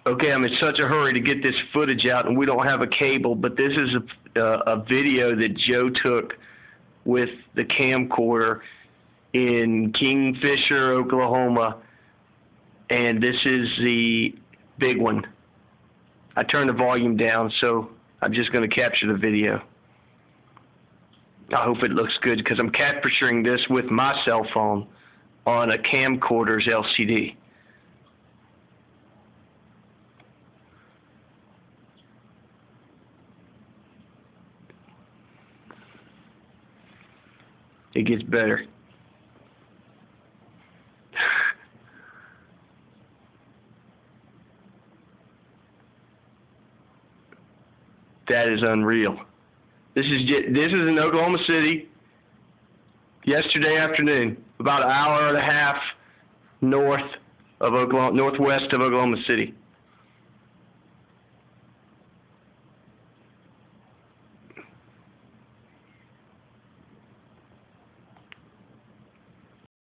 Okay, I'm in such a hurry to get this footage out, and we don't have a cable, but this is a video that Joe took with the camcorder in Kingfisher, Oklahoma, and this is the big one. I turned the volume down, so I'm just going to capture the video. I hope it looks good because I'm capturing this with my cell phone on a camcorder's LCD. It gets better. That is unreal. This is in Oklahoma City yesterday afternoon, about an hour and a half northwest of Oklahoma City.